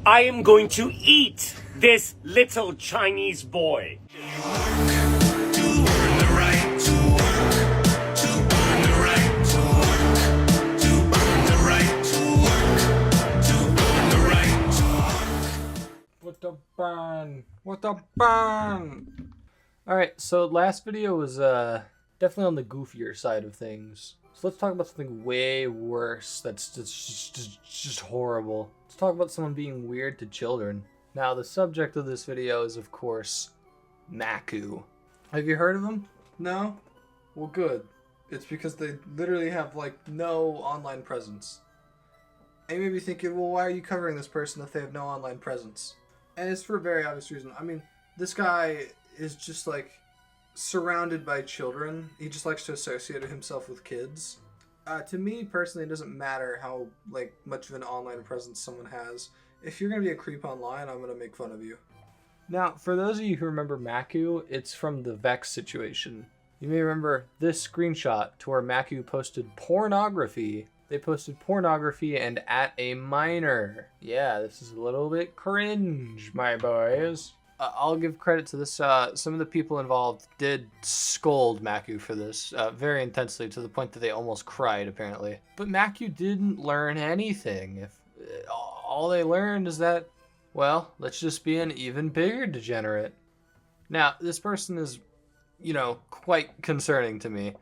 I am going to eat this little Chinese boy. What a burn! What a burn! Alright, so last video was definitely on the goofier side of things. So let's talk about something way worse that's just horrible. Let's talk about someone being weird to children. Now, the subject of this video is, of course, Makku. Have you heard of him? No? Well, good. It's because they literally have, like, no online presence. And you may be thinking, well, why are you covering this person if they have no online presence? And it's for a very obvious reason. I mean, this guy is just, like, surrounded by children. He just likes to associate himself with kids. To me, personally, it doesn't matter how, like, much of an online presence someone has. If you're going to be a creep online, I'm going to make fun of you. Now, for those of you who remember Makku, it's from the Vex situation. You may remember this screenshot to where Makku posted pornography. They posted pornography and at a minor. Yeah, this is a little bit cringe, my boys. I'll give credit to this. Some of the people involved did scold Makku for this very intensely, to the point that they almost cried, apparently. But Makku didn't learn anything. If all they learned is that, well, let's just be an even bigger degenerate. Now, this person is, you know, quite concerning to me.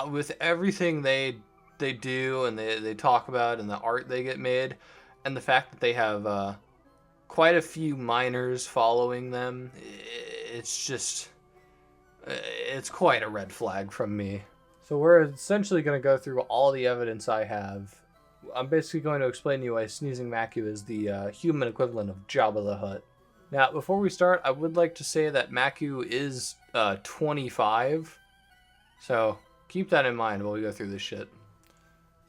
With everything they do and they talk about and the art they get made, and the fact that they have quite a few minors following them, it's quite a red flag from me. So we're essentially going to go through all the evidence I have. I'm basically going to explain to you why SneezingMakku is the human equivalent of Jabba the Hutt. Now, before we start, I would like to say that Makku is 25, so keep that in mind while we go through this shit.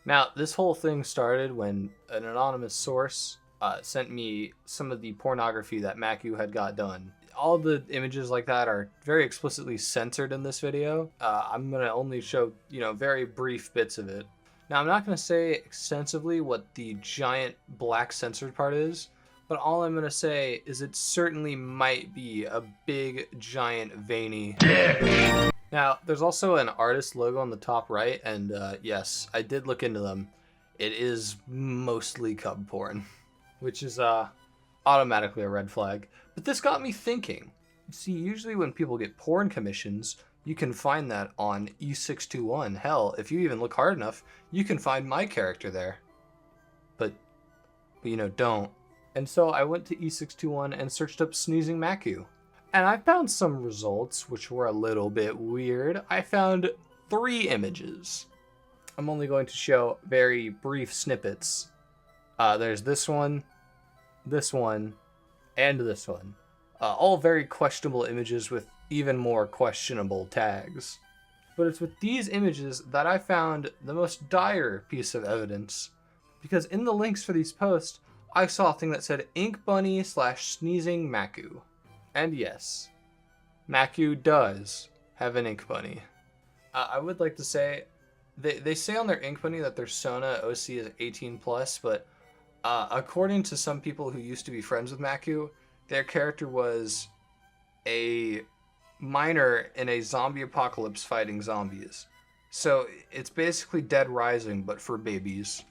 Now, this whole thing started when an anonymous source sent me some of the pornography that Makku had got done. All the images like that are very explicitly censored in this video. I'm going to only show, you know, very brief bits of it. Now, I'm not going to say extensively what the giant black censored part is, but all I'm going to say is it certainly might be a big, giant, veiny dick. Now, there's also an artist logo on the top right, and yes, I did look into them. It is mostly cub porn, which is automatically a red flag. But this got me thinking. You see, usually when people get porn commissions, you can find that on E621. Hell, if you even look hard enough, you can find my character there. But you know, don't. And so I went to E621 and searched up SneezingMakku. And I found some results which were a little bit weird. I found 3 images. I'm only going to show very brief snippets. There's this one, and this one. All very questionable images with even more questionable tags. But it's with these images that I found the most dire piece of evidence. Because in the links for these posts, I saw a thing that said Ink Bunny / SneezingMakku. And yes, Makku does have an ink bunny. I would like to say, they say on their ink bunny that their Sona OC is 18+, but according to some people who used to be friends with Makku, their character was a minor in a zombie apocalypse fighting zombies. So it's basically Dead Rising, but for babies.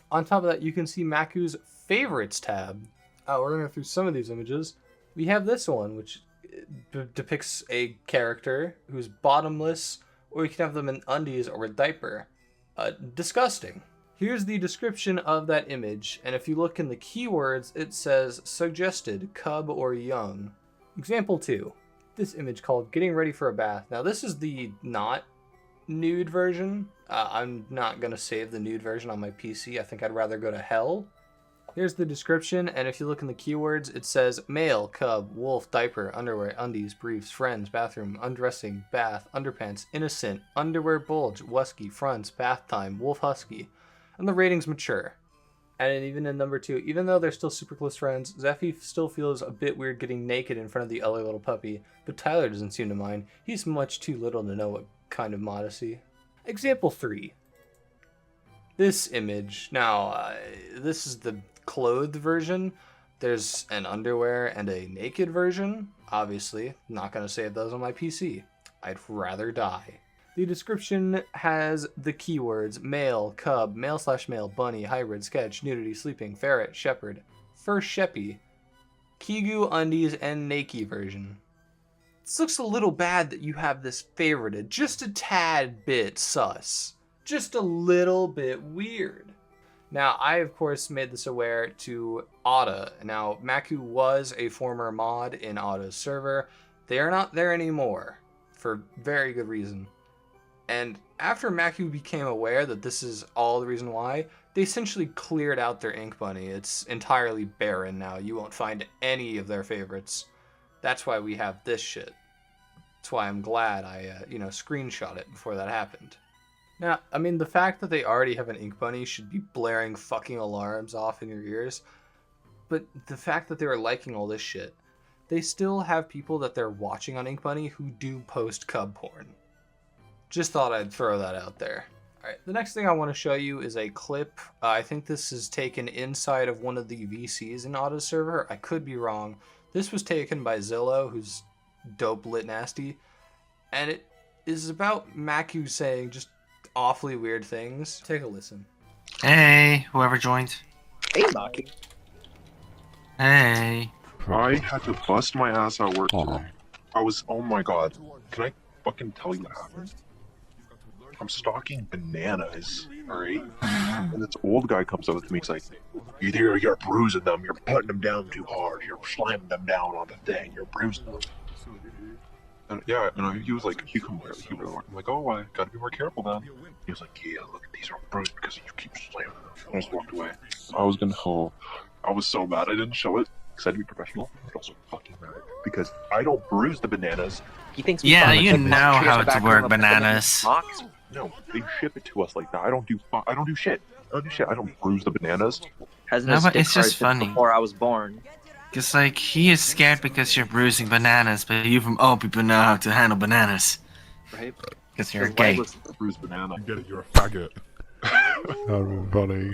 On top of that, you can see Makku's favorites tab. We're going to go through some of these images. We have this one, which depicts a character who's bottomless, or you can have them in undies or a diaper. Disgusting. Here's the description of that image, and if you look in the keywords, it says suggested cub or young. Example 2. This image called getting ready for a bath. Now this is the not nude version. I'm not going to save the nude version on my PC. I think I'd rather go to hell. Here's the description, and if you look in the keywords, it says male, cub, wolf, diaper, underwear, undies, briefs, friends, bathroom, undressing, bath, underpants, innocent, underwear bulge, wusky, fronts, bath time, wolf husky, and the rating's mature. And even in number 2, even though they're still super close friends, Zeffy still feels a bit weird getting naked in front of the other little puppy, but Tyler doesn't seem to mind. He's much too little to know what kind of modesty. Example 3. This image. Now, this is the clothed version. There's an underwear and a naked version. Obviously, not going to save those on my PC. I'd rather die. The description has the keywords male, cub, male/male, bunny, hybrid, sketch, nudity, sleeping, ferret, shepherd, fur sheppy, Kigu undies, and Nakey version. This looks a little bad that you have this favorited. Just a tad bit sus. Just a little bit weird. Now, I, of course, made this aware to Otta. Now, Makku was a former mod in Otta's server. They are not there anymore, for very good reason. And after Makku became aware that this is all the reason why, they essentially cleared out their ink bunny. It's entirely barren now. You won't find any of their favorites. That's why we have this shit. That's why I'm glad I, screenshot it before that happened. Now, I mean, the fact that they already have an ink bunny should be blaring fucking alarms off in your ears. But the fact that they were liking all this shit, they still have people that they're watching on Ink Bunny who do post cub porn. Just thought I'd throw that out there. Alright, the next thing I want to show you is a clip. I think this is taken inside of one of the VCs in Otta's server. I could be wrong. This was taken by Zillow, who's dope lit nasty. And it is about Makku saying just awfully weird things. Take a listen. Hey, whoever joined. Hey, Makku. Hey. I had to bust my ass at work today. Oh my god. Can I fucking tell you what happened? I'm stalking bananas, alright? And this old guy comes up to me, he's like, either you're bruising them, you're putting them down too hard, you're slamming them down on the thing, you're bruising them. And he was like, cucumber. I'm like, oh, I gotta be more careful then. He was like, yeah, look, these are bruised because you keep slamming them. I just walked away. I was so mad I didn't show it, because I had to be professional, but also fucking mad. Because I don't bruise the bananas. He thinks Yeah, you know how to work bananas. No, they ship it to us like that. I don't do shit. I don't bruise the bananas. No, but it's just funny. Before I was born. Cause like, he is scared because you're bruising bananas, but you from all people know how to handle bananas. Right? Because you're gay. Bruise banana. You get it, you're a faggot. That's funny.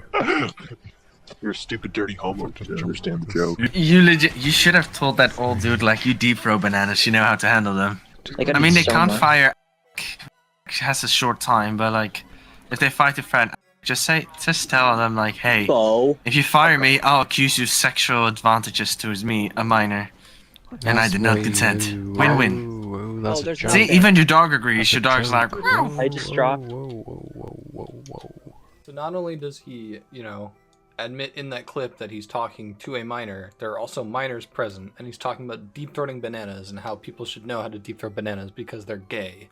You're a stupid, dirty homo. Just understand the joke. You should have told that old dude, like, you deep throw bananas, you know how to handle them. Like, I mean, they so can't much. fire. Has a short time, but like, if they fight a friend, just tell them like, hey, So, if you fire me, I'll accuse you of sexual advantages towards me, a minor, and I did not consent. Win-win. That's there's a See, nothing. even your dog agrees. Your dog's like, I just dropped. So not only does he, admit in that clip that he's talking to a minor, there are also minors present, and he's talking about deep-throating bananas and how people should know how to deep-throat bananas because they're gay.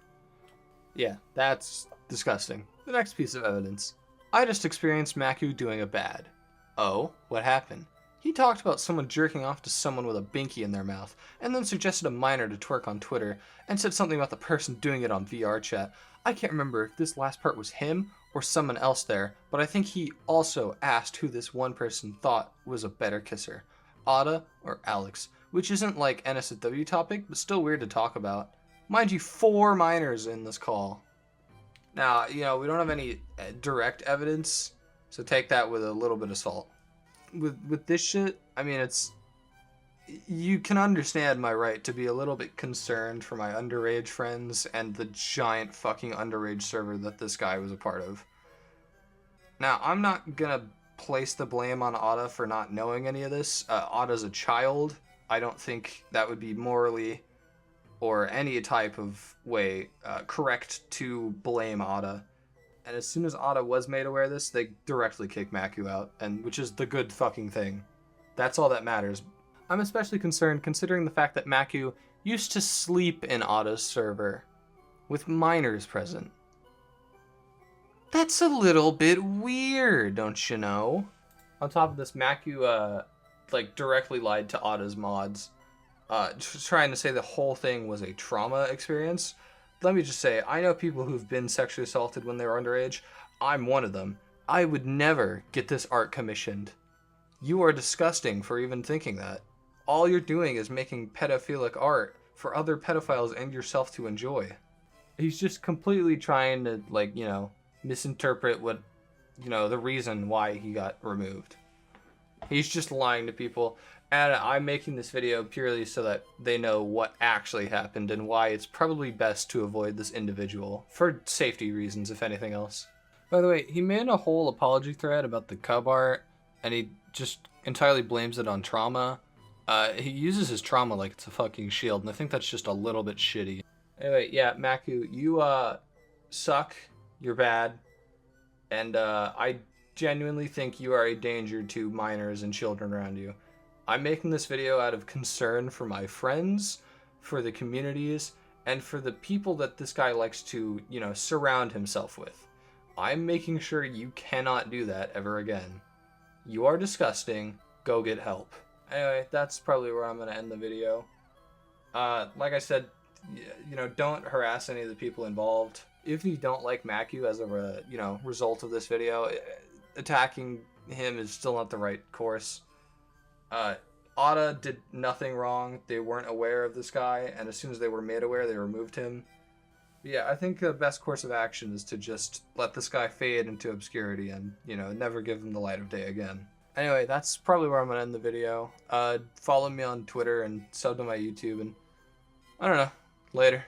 Yeah, that's disgusting. The next piece of evidence. I just experienced Makku doing a bad. Oh, what happened? He talked about someone jerking off to someone with a binky in their mouth, and then suggested a minor to twerk on Twitter, and said something about the person doing it on VR chat. I can't remember if this last part was him or someone else there, but I think he also asked who this one person thought was a better kisser, Otta or Alex, which isn't like NSFW topic, but still weird to talk about. Mind you, 4 minors in this call. Now, we don't have any direct evidence, so take that with a little bit of salt. With this shit, I mean, you can understand my right to be a little bit concerned for my underage friends and the giant fucking underage server that this guy was a part of. Now, I'm not gonna place the blame on Otta for not knowing any of this. Otta's a child. I don't think that would be morally or any type of way correct to blame Otta. And as soon as Otta was made aware of this, they directly kicked Makku out, which is the good fucking thing. That's all that matters. I'm especially concerned considering the fact that Makku used to sleep in Otta's server with minors present. That's a little bit weird, don't you know? On top of this, Makku directly lied to Otta's mods, trying to say the whole thing was a trauma experience. Let me just say, I know people who've been sexually assaulted when they were underage. I'm one of them. I would never get this art commissioned. You are disgusting for even thinking that. All you're doing is making pedophilic art for other pedophiles and yourself to enjoy. He's just completely trying to, misinterpret what, the reason why he got removed. He's just lying to people. And I'm making this video purely so that they know what actually happened and why it's probably best to avoid this individual. For safety reasons, if anything else. By the way, he made a whole apology thread about the cub art, and he just entirely blames it on trauma. He uses his trauma like it's a fucking shield, and I think that's just a little bit shitty. Anyway, yeah, Makku, you, suck. You're bad. And, I genuinely think you are a danger to minors and children around you. I'm making this video out of concern for my friends, for the communities, and for the people that this guy likes to, you know, surround himself with. I'm making sure you cannot do that ever again. You are disgusting. Go get help. Anyway, that's probably where I'm going to end the video. Like I said, you know, don't harass any of the people involved. If you don't like Makku as a, you know, result of this video, attacking him is still not the right course. Otta did nothing wrong. They weren't aware of this guy, and as soon as they were made aware, they removed him. Yeah, I think the best course of action is to just let this guy fade into obscurity and, you know, never give him the light of day again. Anyway, that's probably where I'm going to end the video. Follow me on Twitter and sub to my YouTube, and I don't know. Later.